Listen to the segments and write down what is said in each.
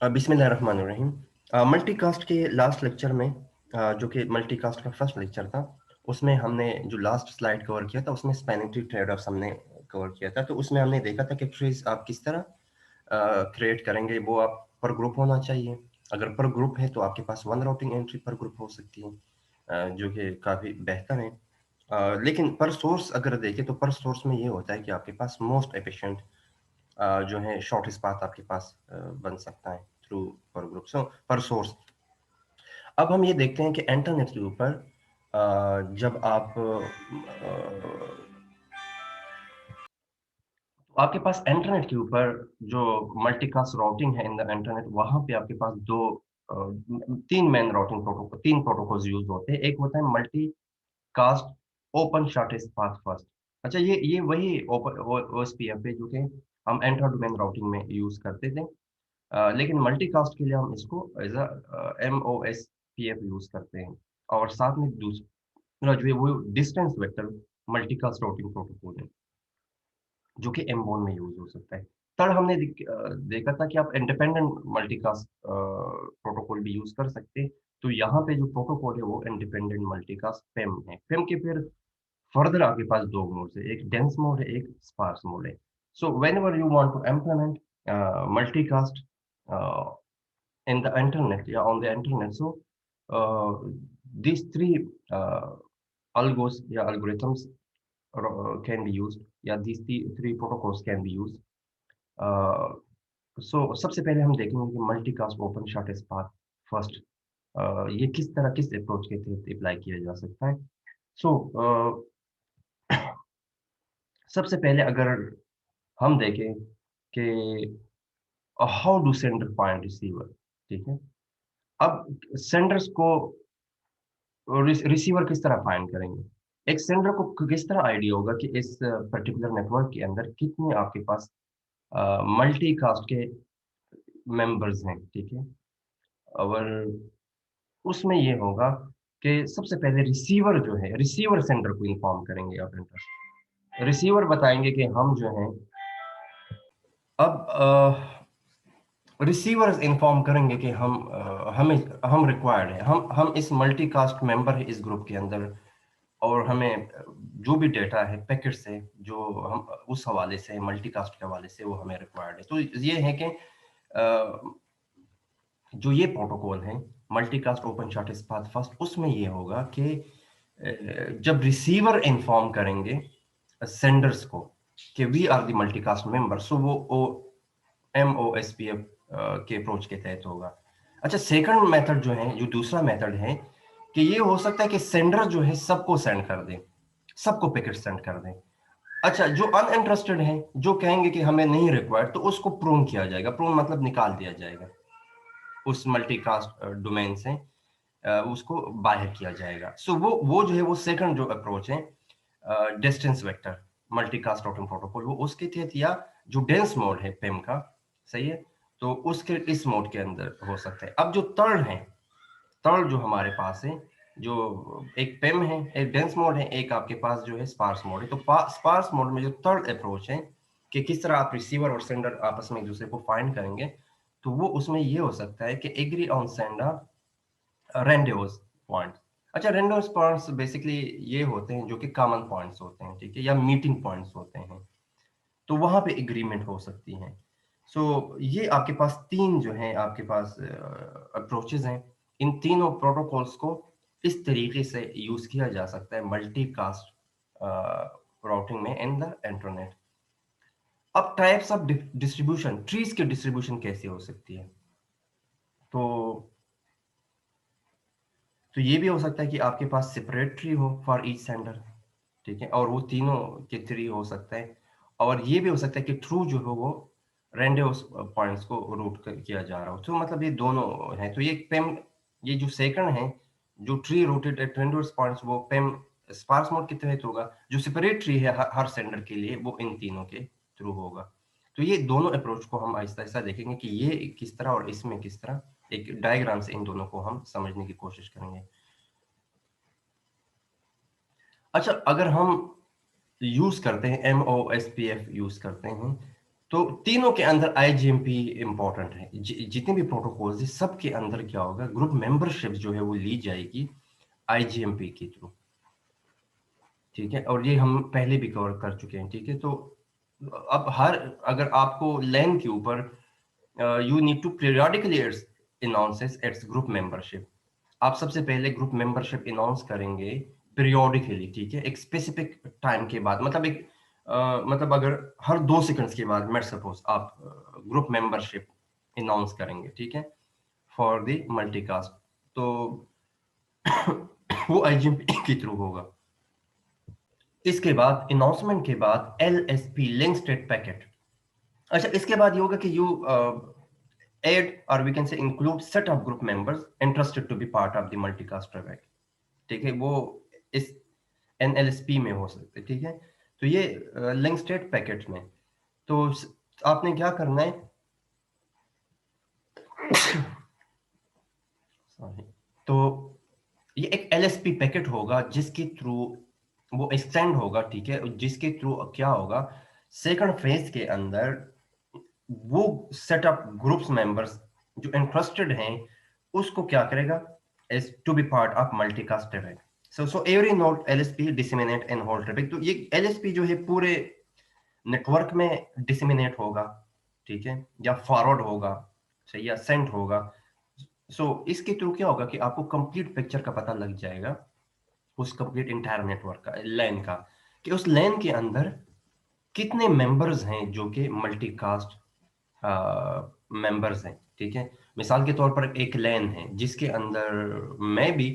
बिस्मिल्लाहिर्रहमानिर्रहीम। मल्टीकास्ट के last lecture में जो कि मल्टीकास्ट का फर्स्ट लेक्चर था, उसमें हमने जो लास्ट स्लाइड कवर किया था उसमें स्पैनिंग ट्री ट्रेड ऑफ्स हमने कवर किया था। तो उसमें हमने देखा था कि ट्रीज आप किस तरह क्रिएट करेंगे। वो आप पर ग्रुप होना चाहिए। अगर पर ग्रुप है तो आपके पास वन राउटिंग एंट्री पर ग्रुप हो सकती है, जो कि काफ़ी बेहतर है। लेकिन पर सोर्स अगर देखें तो पर सोर्स में ये होता है कि आपके पास मोस्ट एफिशिएंट जो है शॉर्टेस्ट पाथ आपके पास बन सकता है थ्रू पर ग्रुप। सो पर सोर्स। अब हम ये देखते हैं कि इंटरनेट के ऊपर जब आप आपके पास इंटरनेट के ऊपर जो मल्टीकास्ट राउटिंग है इन द इंटरनेट, वहां पे आपके पास दो अ, तीन मेन राउटिंग प्रोटोकॉल, तीन प्रोटोकॉल्स यूज होते हैं। एक होता है multicast open shortest path first. अच्छा, ये वही ओपन ओएसपीएफ है जो कि हम इंटर डोमेन राउटिंग में यूज करते थे। लेकिन मल्टीकास्ट के लिए हम इसको एज अ एमओएसपीएफ यूज करते हैं। और साथ में दूसरा जो है वो distance vector multicast routing protocol है, जो कि एमबोन में यूज हो सकता है। थर्ड हमने देखा था कि आप इंडिपेंडेंट मल्टीकास्ट प्रोटोकॉल भी यूज कर सकते हैं। तो यहाँ पे जो प्रोटोकॉल है वो इंडिपेंडेंट मल्टीकास्ट फेम है। फेम के फिर फर्दर आपके पास दो मोड्स है, एक डेंस मोड है, एक स्पार्स मोड है। So whenever you want to implement multicast in the internet, yeah, on the internet. So these three algos, yeah, algorithms can be used. Yeah, these three protocols can be used. uh, so सबसे पहले हम देखेंगे कि multicast open shortest path first ये किस तरह, किस approach के तहत अप्लाई किया जा सकता है। सो सबसे पहले अगर हम देखें कि how do sender find receiver, ठीक है। अब सेंडर्स को रिसीवर किस तरह फाइंड करेंगे। एक सेंडर को किस तरह आइडिया होगा कि इस पर्टिकुलर नेटवर्क के अंदर कितने आपके पास मल्टी कास्ट के मेंबर्स हैं, ठीक है। और उसमें ये होगा कि सबसे पहले रिसीवर जो है, रिसीवर सेंडर को इन्फॉर्म करेंगे आप इंटर। रिसीवर बताएंगे कि हम जो हैं अब रिसीवर्स इन्फॉर्म करेंगे कि हम रिक्वायर्ड है, हम इस मल्टीकास्ट मेंबर है इस ग्रुप के अंदर। और हमें जो भी डेटा है पैकेट से, जो हम उस हवाले से मल्टीकास्ट के हवाले से वो हमें रिक्वायर्ड है। तो ये है कि जो ये प्रोटोकॉल है multicast open shortest path first, उसमें ये होगा कि जब रिसीवर इन्फॉर्म करेंगे सेंडर्स को कि we are the multicast member, so वो एमओएसपीएफ के अप्रोच के तहत होगा। अच्छा, सेकंड मेथड जो है, जो दूसरा मेथड है कि ये हो सकता है कि सेंडर जो है सबको सेंड कर दे, सबको पैकेट सेंड कर दें। अच्छा, जो अनइंटरेस्टेड है, जो कहेंगे कि हमें नहीं रिक्वायर्ड, तो उसको प्रून किया जाएगा। प्रून मतलब निकाल दिया जाएगा उस मल्टीकास्ट डोमेन से, उसको बाहर किया जाएगा। सो वो जो है वो सेकंड जो अप्रोच है distance vector multicast routing protocol, वो उसके तहत, या जो डेंस मोड है पेम का, सही है, तो उसके इस मोड के अंदर हो सकता है। अब जो थर्ड है, थर्ड जो हमारे पास है, जो एक पेम है, एक डेंस मोड है, एक आपके पास जो है स्पार्स मोड है। तो स्पार्स मोड में जो थर्ड अप्रोच है कि किस तरह आप रिसीवर और सेंडर आपस में एक दूसरे को फाइंड करेंगे, तो वो उसमें ये हो सकता है कि एग्री ऑन सेंडर रेंडोज पॉइंट। अच्छा, रेंडोज पॉइंट्स बेसिकली ये होते हैं जो कि कॉमन पॉइंट्स होते हैं, ठीक है, या मीटिंग पॉइंट्स होते हैं। तो वहां पे एग्रीमेंट हो सकती है। सो ये आपके पास तीन जो है आपके पास अप्रोचेज हैं। इन तीनों प्रोटोकॉल्स को इस तरीके से यूज किया जा सकता है मल्टीकास्ट राउटिंग में इन द इंटरनेट। अब टाइप्स ऑफ डिस्ट्रीब्यूशन, ट्रीज की डिस्ट्रीब्यूशन कैसे हो सकती है। तो तो ये भी हो सकता है कि आपके पास सेपरेट ट्री हो फॉर ईच सेंडर, ठीक है, और वो तीनों के ट्री हो सकता है। और ये भी हो सकता है कि ट्रू जो हो वो रेंडोस पॉइंट्स को रूट किया जा रहा हो। तो मतलब ये दोनों है। तो ये पेम, ये जो सेकंड है, जो ट्री रूटेड एट रेंडोस पॉइंट्स, वो पेम स्पार्स मोड के तहत होगा। जो सेपरेट ट्री है हर सेंडर के लिए, वो इन तीनों के थ्रू होगा। तो ये दोनों अप्रोच को हम आहिस्ता आहिस्ता देखेंगे कि ये किस तरह और इसमें किस तरह, एक डायग्राम से इन दोनों को हम समझने की कोशिश करेंगे। अच्छा, अगर हम यूज करते हैं एमओएसपीएफ यूज करते हैं, तो तीनों के अंदर आईजीएमपी इंपॉर्टेंट है। जितने भी प्रोटोकॉल्स है सबके अंदर क्या होगा, ग्रुप मेंबरशिप जो है वो ली जाएगी आईजीएमपी के थ्रू, ठीक है। और ये हम पहले भी कवर कर चुके हैं, ठीक है। तो अब अगर आपको लैन के ऊपर you need to periodically announces its group membership. आप सबसे पहले ग्रुप मेंबरशिप अनाउंस करेंगे पीरियोडिकली, ठीक है, एक स्पेसिफिक टाइम के बाद, मतलब मतलब अगर हर 2 सेकंड्स के बाद मैं सपोज आप ग्रुप मेंबरशिप अनाउंस करेंगे, ठीक है, फॉर द मल्टीकास्ट, तो वो आईजीएमपी के थ्रू होगा। इसके बाद अनाउंसमेंट के बाद एलएसपी लिंक स्टेट पैकेट। अच्छा, इसके बाद ये होगा कि you add or we can say include set of group members interested to be part of the multicast traffic, ठीक है। वो इस एनएलएसपी में हो सकते, ठीक है। तो ये लिंक स्टेट पैकेट में, तो आपने क्या करना है, सॉरी, तो ये एक एलएसपी पैकेट होगा जिसके थ्रू वो एक्सटेंड होगा, ठीक है, जिसके थ्रू क्या होगा, सेकंड फेज के अंदर वो सेट ऑफ ग्रुप्स मेंबर्स जो इंटरेस्टेड हैं उसको क्या करेगा, is to be part of multicast traffic. So every node LSP disseminate in whole traffic. तो ये एलएसपी जो है पूरे नेटवर्क में डिसेमिनेट होगा, ठीक है, या फॉरवर्ड होगा, सही, या सेंड होगा। इसके थ्रू क्या होगा कि आपको कंप्लीट पिक्चर का पता लग जाएगा, उस कंप्लीट इंटायर नेटवर्क का, लैन का, कि उस लैन के अंदर कितने मेंबर्स हैं जो कि मल्टीकास्ट मेंबर्स हैं, ठीक है। मिसाल के तौर पर एक लैन है जिसके अंदर मैं भी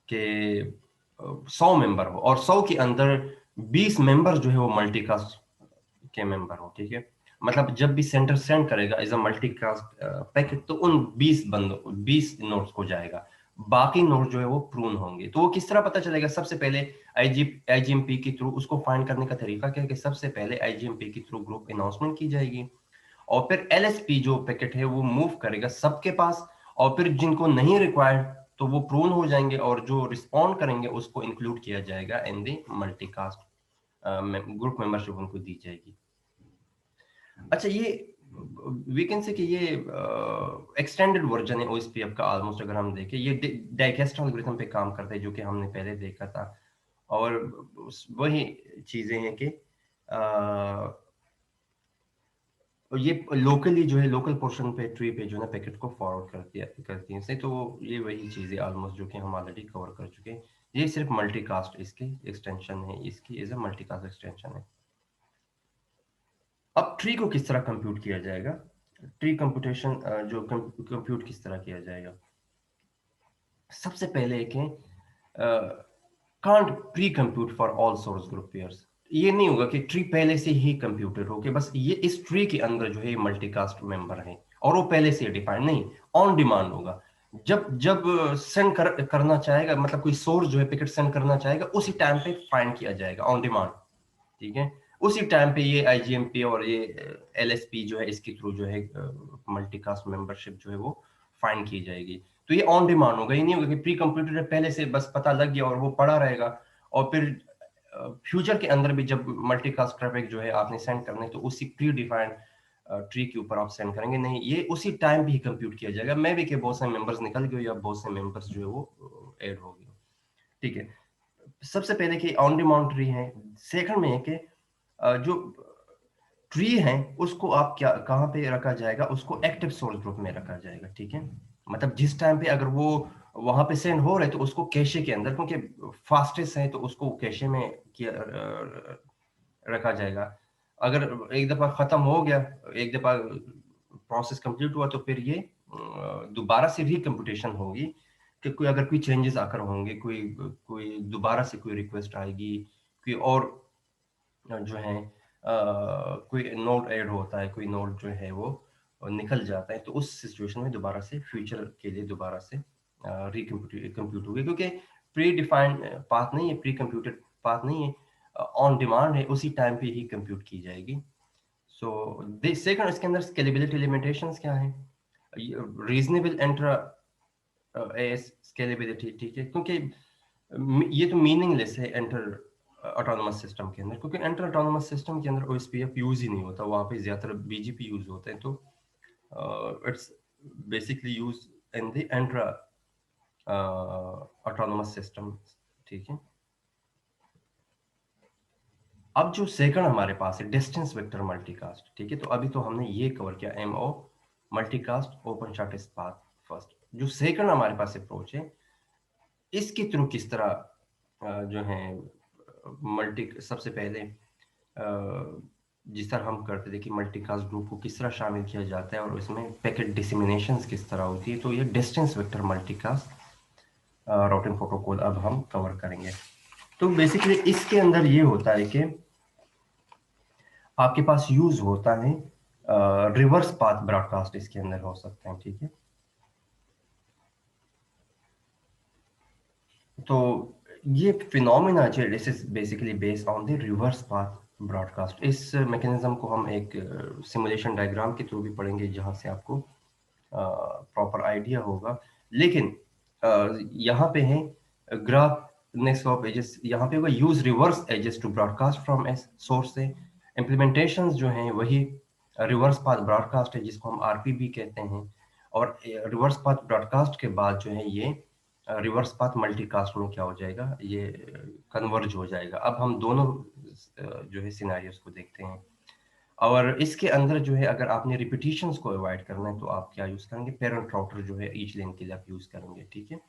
के 100 मेंबर हो, और 100 के अंदर 20 मेंबर जो है वो मल्टीकास्ट के मेंबर हो, ठीक है। मतलब जब भी सेंटर सेंड करेगा एज अ मल्टीकास्ट पैकेट, तो उन 20 नोड्स को जाएगा, बाकी नोड जो है वो प्रून होंगे। तो वो किस तरह पता चलेगा, सबसे पहले आईजीएमपी के थ्रू उसको फाइंड करने का तरीका क्या है कि सबसे पहले आईजीएमपी के थ्रू ग्रुप अनाउंसमेंट की जाएगी, और फिर एलएसपी जो पैकेट है वो मूव करेगा सबके पास, और फिर जिनको नहीं रिक्वायर्ड तो वो प्रून हो जाएंगे, और जो रिस्पॉन्ड करेंगे उसको इंक्लूड किया जाएगा in the multicast group membership, उनको दी जाएगी। अच्छा, ये वी कैन से कि ये एक्सटेंडेड वर्जन है ओएसपीएफ का ऑलमोस्ट। अगर हम देखें, ये डाइजेस्ट एल्गोरिथम पे काम करता है जो कि हमने पहले देखा था, और वही चीजें हैं कि ये लोकली जो है लोकल पोर्शन पे ट्री पे जो है पैकेट को फॉरवर्ड करती है सही। तो ये वही चीजें ऑलमोस्ट जो कि हम ऑलरेडी कवर कर चुके हैं। ये सिर्फ मल्टीकास्ट इसकी एक्सटेंशन है, इसकी एज ए मल्टीकास्ट एक्सटेंशन है। अब ट्री को किस तरह कंप्यूट किया जाएगा, ट्री कंप्यूटेशन जो कंप्यूट किस तरह किया जाएगा, सबसे पहले एक है can't pre compute for all source group pairs. ये नहीं होगा कि ट्री पहले से ही कंप्यूटेड हो, कि बस ये इस ट्री के अंदर जो है मल्टीकास्ट मेंबर है और वो पहले से डिफाइंड नहीं, ऑन डिमांड होगा। जब जब सेंड करना चाहेगा, मतलब कोई सोर्स जो है पैकेट सेंड करना चाहेगा, उसी टाइम पे फाइंड किया जाएगा ऑन डिमांड, ठीक है। उसी टाइम पे ये आईजीएमपी और ये एलएसपी जो है इसके थ्रू जो है मल्टीकास्ट मेंबरशिप जो है वो फाइंड की जाएगी। तो ये ऑन डिमांड होगा, ये नहीं होगा कि प्री कंप्यूटेड पहले से बस पता लग गया और वो पड़ा रहेगा, और फिर फ्यूचर के अंदर भी जब मल्टीकास्ट ट्रैफिक जो है आपने सेंड करने, तो उसी प्री डिफाइंड ट्री के ऊपर आप सेंड करेंगे, नहीं, ये उसी टाइम भी कंप्यूट किया जाएगा। मैं भी के बहुत सारे मेंबर्स निकल गए या बहुत से मेंबर्स जो है वो ऐड हो गए, ठीक है। सबसे पहले कि ऑन डिमांड ट्री है। सेकंड में है कि जो ट्री है उसको आप क्या कहाँ पे रखा जाएगा, उसको एक्टिव सोर्स ग्रुप में रखा जाएगा, ठीक है। मतलब जिस टाइम पे अगर वो वहां पे सेंड हो रहे तो उसको कैशे के अंदर, क्योंकि फास्टेस्ट है तो उसको कैशे में किया रखा जाएगा। अगर एक दफा खत्म हो गया, एक दफा प्रोसेस कंप्लीट हुआ, तो फिर ये दोबारा से रिकम्पुटेशन होगी, कि कोई अगर कोई चेंजेस आकर होंगे, कोई कोई दोबारा से कोई रिक्वेस्ट आएगी, कोई और जो है कोई नोड ऐड होता है, कोई नोड जो है वो निकल जाता है, तो उस सिचुएशन में दोबारा से फ्यूचर के लिए दोबारा से कंप्यूट होगी, क्योंकि प्री डिफाइंड पाथ नहीं है, प्री कंप्यूटेड पाथ नहीं है, ऑन डिमांड है, उसी टाइम पे ही कंप्यूट की जाएगी। सो सेकंड, इसके अंदर स्केलेबिलिटी लिमिटेशंस क्या है, रीजनेबल एंटर स्केलेबिलिटी, ठीक है, क्योंकि ये तो मीनिंगलेस है एंटर ऑटोनोमस सिस्टम के अंदर, क्योंकि इंटर ऑटोनोमस सिस्टम के अंदर ओएसपीएफ यूज ही नहीं होता, वहाँ पे ज़्यादातर बीजीपी यूज होते हैं, तो it's basically use in the intra autonomous system. ठीक है, अब जो सेकंड हमारे पास है डिस्टेंस वेक्टर मल्टीकास्ट। ठीक है, तो अभी तो हमने ये कवर किया MO multicast open shortest path first. जो सेकंड हमारे पास अप्रोच है, इसके थ्रू किस तरह जो है मल्टी, सबसे पहले जिस तरह हम करते थे कि मल्टीकास्ट ग्रुप को किस तरह शामिल किया जाता है और उसमें पैकेट डिसिमिनेशंस किस तरह होती है, तो ये distance vector multicast routing protocol अब हम कवर करेंगे। तो बेसिकली इसके अंदर ये होता है कि आपके पास यूज होता है रिवर्स पाथ ब्रॉडकास्ट, इसके अंदर हो सकता है। ठीक है, तो ये फिनोमेना जो this is basically based on the reverse path broadcast. इस मैकेनिज्म को हम एक सिमुलेशन डायग्राम के थ्रू भी पढ़ेंगे, जहां से आपको प्रॉपर आइडिया होगा। लेकिन यहाँ पे है ग्राफ नेक्स्ट ऑफ एजेस, यहाँ पे होगा use reverse edges to broadcast from S source से। इम्प्लीमेंटेशंस जो हैं वही रिवर्स पाथ ब्रॉडकास्ट है, जिसको हम आरपीबी कहते हैं। और रिवर्स पाथ ब्रॉडकास्ट के बाद जो है ये रिवर्स पाथ मल्टीकास्ट में क्या हो जाएगा, ये कन्वर्ज हो जाएगा। अब हम दोनों जो है सिनेरियोस को देखते हैं। और इसके अंदर जो है अगर आपने रिपीटिशंस को अवॉइड करना है तो आप क्या यूज करेंगे, पेरेंट राउटर जो है ईच लेन के लिए आप यूज करेंगे। ठीक है,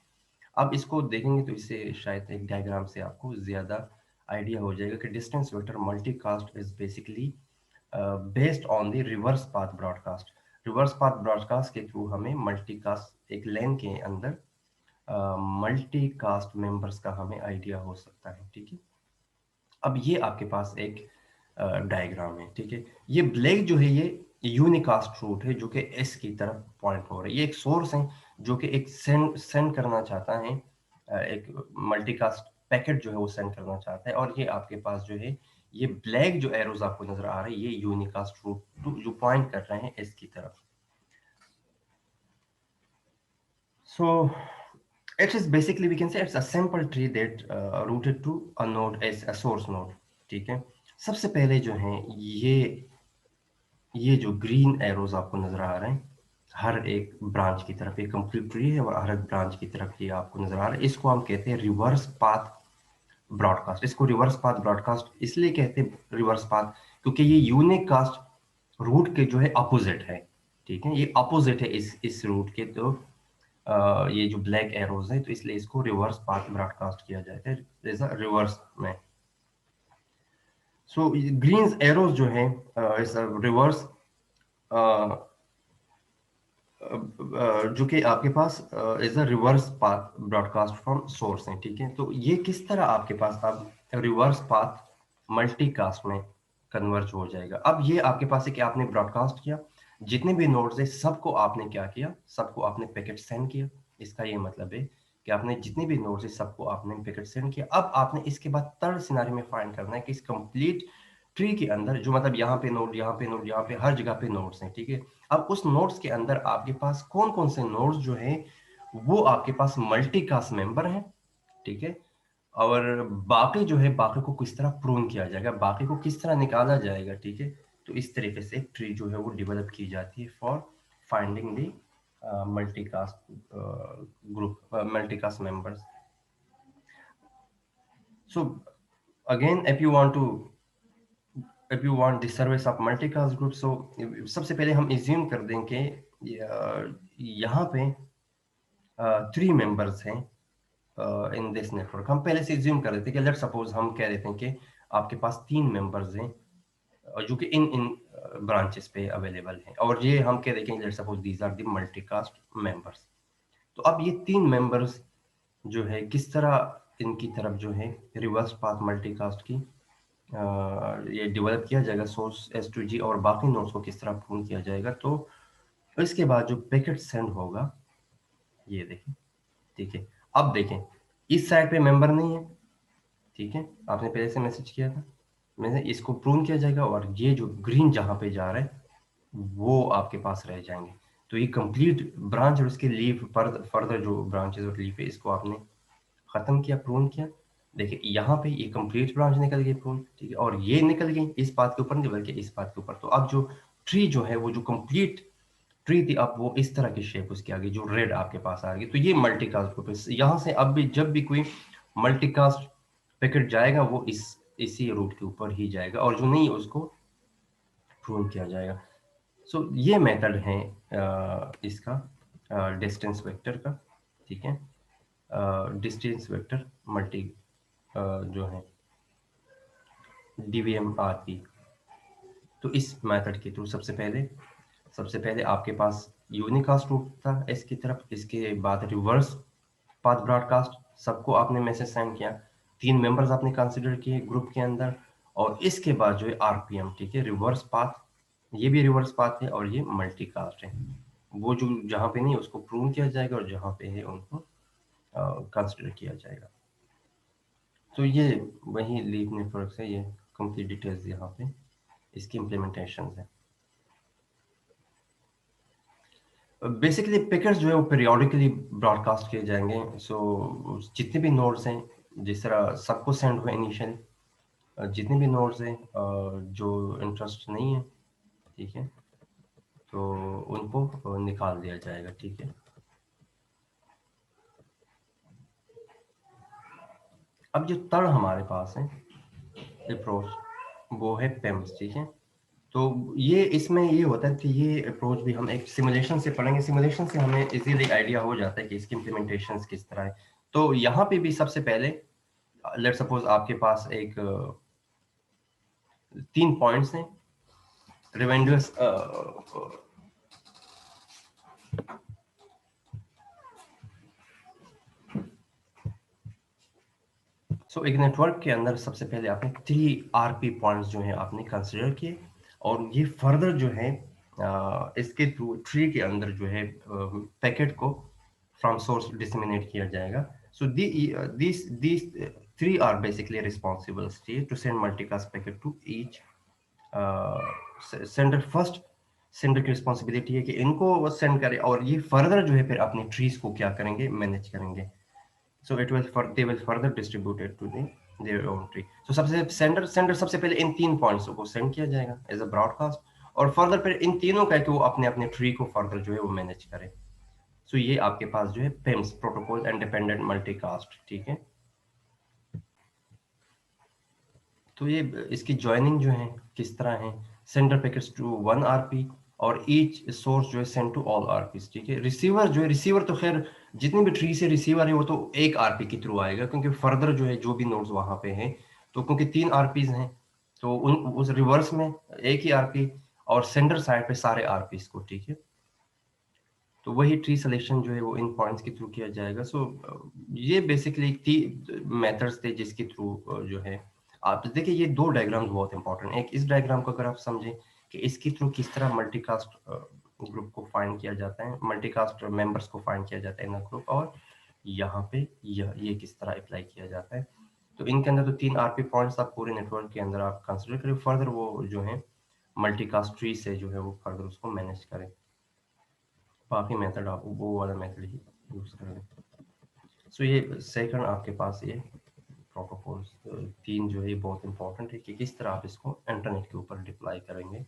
अब इसको देखेंगे तो इससे शायद एक डायग्राम से आपको ज्यादा आइडिया हो जाएगा कि distance vector multicast is basically based on the reverse path broadcast. Reverse path broadcast के थ्रू हमें मल्टीकास्ट एक लेन के अंदर मल्टीकास्ट मेंबर्स का हमें आइडिया हो सकता है। ठीक है, अब ये आपके पास एक डायग्राम है। ठीक है, ये ब्लैक जो है ये यूनिकास्ट रूट है जो कि एस की तरफ पॉइंट हो रहा है। ये एक सोर्स है जो कि एक सेंड करना चाहता है, एक मल्टीकास्ट पैकेट जो है वो सेंड करना चाहता है। और ये आपके पास जो है ये ब्लैक जो एरोज आपको नजर आ रहे हैं, ये यूनिकास्ट रूट जो पॉइंट कर रहे हैं एस की तरफ। So it is basically, we can say it's a simple tree that rooted to a node as a source node। ठीक है, सबसे पहले जो है ये जो ग्रीन एरोज आपको नजर आ रहे हैं हर एक ब्रांच की तरफ, एक कंप्लीट ट्री है और हर एक ब्रांच की तरफ ये आपको नजर आ रहा है, इसको हम कहते हैं रिवर्स पाथ ब्रॉडकास्ट। इसको रिवर्स पाथ ब्रॉडकास्ट इसलिए कहते हैं रिवर्स पाथ क्योंकि ये यूनिक कास्ट रूट के जो है अपोजिट है। ठीक है, ये अपोजिट है इस रूट के, तो ये जो ब्लैक एरोज है, तो इसलिए इसको रिवर्स पाथ ब्रॉडकास्ट किया जाता है जैसा रिवर्स में। सो ग्रीन एरोज जो है इस रिवर्स जो कि आपके पास is a reverse path broadcast from source है। ठीक है, तो ये किस तरह आपके पास अब रिवर्स पाथ मल्टीकास्ट में कन्वर्ज हो जाएगा। अब ये आपके पास है कि आपने ब्रॉडकास्ट किया, जितने भी नोड्स है सबको आपने क्या किया, सबको आपने पैकेट सेंड किया। इसका ये मतलब है कि आपने जितने भी नोड्स है सबको आपने पैकेट सेंड किया। अब आपने इसके बाद थर्ड सिनारियो में फाइंड करना है कि इस कंप्लीट ट्री के अंदर जो मतलब यहाँ पे नोड, यहाँ पे नोड, यहाँ पे हर जगह पे नोड्स हैं। ठीक है, अब उस नोड्स के अंदर आपके पास कौन कौन से नोड्स जो हैं वो आपके पास मल्टीकास्ट मेंबर हैं। ठीक है, और बाकी जो है बाकी को किस तरह प्रून किया जाएगा, बाकी को किस तरह निकाला जाएगा। ठीक है, तो इस तरीके से एक ट्री जो है वो डेवलप की जाती है for finding the multicast group, multicast members. So again if you want the service of multicast group, so सबसे पहले हम assume कर दें कि यहाँ पे 3 मेंबर्स हैं इन दिस नेटवर्क। हम पहले से assume कर देते हैं कि लेट सपोज हम कह देते हैं कि आपके पास 3 मेंबर्स हैं जो कि इन इन ब्रांचेस पे अवेलेबल हैं, और ये हम कह दें कि let suppose these are the multicast members. तो अब ये 3 मेंबर्स जो है किस तरह इनकी तरफ जो है रिवर्स पाथ मल्टीकास्ट की ये डेवलप किया जाएगा, सोर्स S2G, और बाकी नोड्स को किस तरह पूर्ण किया जाएगा। तो इसके बाद जो पैकेट सेंड होगा ये देखें। ठीक है, अब देखें इस साइड पे मेंबर नहीं है। ठीक है, आपने पहले से मैसेज किया था, मैंने इसको प्रून किया जाएगा और ये जो ग्रीन जहां पे जा रहा है वो आपके पास रह जाएंगे। तो ये कंप्लीट ब्रांच और इसके लीफ फर्दर जो ब्रांचेस और लीफ है इसको आपने खत्म किया, प्रून किया। देखिए यहाँ पे ये कंप्लीट ब्रांच निकल गई प्रून, ठीक है, और ये निकल गई इस बात के ऊपर नहीं बल्कि इस बात के ऊपर। तो अब जो ट्री जो है वो जो कंप्लीट ट्री थी अब वो इस तरह की शेप उसकी आ गई जो रेड आपके पास आ गई। तो ये मल्टीकास्ट ग्रुप है। यहाँ से अब भी जब भी कोई मल्टीकास्ट पैकेट जाएगा वो इसी रूट के ऊपर ही जाएगा, और जो नहीं उसको प्रून किया जाएगा। सो ये मेथड है इसका डिस्टेंस वेक्टर का, ठीक है, डिस्टेंस वेक्टर मल्टी जो है डीवीएम आरपी। तो इस मेथड के थ्रू सबसे पहले आपके पास यूनिकास्ट रूट था एस की तरफ, इसके बाद रिवर्स पाथ ब्रॉडकास्ट, सबको आपने मैसेज सेंड किया, 3 मेंबर्स आपने कंसीडर किए ग्रुप के अंदर, और इसके बाद जो है आरपीएम, ठीक है, रिवर्स पाथ, ये भी रिवर्स पाथ है और ये मल्टीकास्ट है। वो जो जहाँ पे नहीं उसको प्रून किया जाएगा और जहाँ पे है उनको कंसीडर किया जाएगा। तो ये वही लीव नेटवर्क है, ये कंप्लीट डिटेल्स यहाँ पे इसकी इम्प्लीमेंटेशन है। बेसिकली पैकेट्स जो है वो पीरियोडिकली ब्रॉडकास्ट किए जाएंगे। सो जितने भी नोड्स हैं, जिस तरह सबको सेंड हुआ इनिशियल, जितने भी नोड्स हैं जो इंटरेस्ट नहीं है, ठीक है, तो उनको निकाल दिया जाएगा, ठीक है। अब जो तड़ हमारे पास है अप्रोच वो है पेम्स, ठीक है। तो ये इसमें ये होता है कि ये अप्रोच भी हम एक सिमुलेशन से पढ़ेंगे, सिमुलेशन से हमें इजीली आइडिया हो जाता है कि इसकी इम्प्लीमेंटेशन किस तरह है। तो यहाँ पे भी सबसे पहले लेट सपोज आपके पास एक 3 पॉइंट्स हैं रिवेंडर्स, सो एक नेटवर्क के अंदर सबसे पहले आपने 3 आरपी पॉइंट्स जो हैं आपने कंसिडर किए, और ये फर्दर जो है इसके थ्रू ट्री के अंदर जो है पैकेट को फ्रॉम सोर्स डिसमिनेट किया जाएगा। सो these 3 are basically responsible to send multicast packet to each sender. First sender की रिस्पॉन्सिबिलिटी है कि इनको वो सेंड करे, और ये फर्दर जो है फिर अपने ट्रीज को क्या करेंगे, मैनेज करेंगे। So it will they will further distribute it to their own tree। so सबसे सेंडर सबसे पहले इन 3 पॉइंट्स को सेंड किया जाएगा एज अ ब्रॉडकास्ट, और फर्दर फिर इन तीनों का है कि वो अपने अपने ट्री को फर्दर जो है वो मैनेज करे। सो ये आपके पास जो है पेम्स प्रोटोकॉल इंडिपेंडेंट मल्टीकास्ट, ठीक है। तो ये इसकी जॉइनिंग जो है किस तरह है, सेंडर पैकेट्स टू 1 आरपी, और ईच सोर्स जो है सेंड टू ऑल आरपीस, ठीक है। रिसीवर जो है, रिसीवर तो खैर जितनी भी ट्री से रिसीवर है वो तो एक आरपी के थ्रू आएगा, क्योंकि फर्दर जो है जो भी नोड्स वहां पे हैं, तो क्योंकि 3 आरपीज हैं तो उन उस रिवर्स में एक ही आरपी, और सेंडर साइड पे सारे आरपीस को, ठीक है। तो वही ट्री सिलेक्शन जो है वो इन पॉइंट्स के थ्रू किया जाएगा। सो ये बेसिकली 3 मेथड्स थे जिसके थ्रू जो है आप देखिए, ये 2 डायग्राम्स बहुत इंपॉर्टेंट है। एक इस डायग्राम को अगर आप समझें कि इसके थ्रू किस तरह मल्टीकास्ट ग्रुप को फाइंड किया जाता है, मल्टीकास्ट मेंबर्स को फाइंड किया जाता है इन ग्रुप, और यहाँ पे ये किस तरह अप्लाई किया जाता है। तो इनके अंदर तो 3 आरपी पॉइंट्स आप पूरे नेटवर्क के अंदर आप कंसिडर करें, फर्दर वो जो है मल्टीकास्ट ट्री से जो है वो फर्दर उसको मैनेज करें। बाकी मेथड आप वो वाला मेथड ही यूज कर लें। सो ये सेकंड आपके पास ये प्रोटोकॉल्स 3 जो है बहुत इंपॉर्टेंट है कि किस तरह आप इसको इंटरनेट के ऊपर डिप्लॉय करेंगे।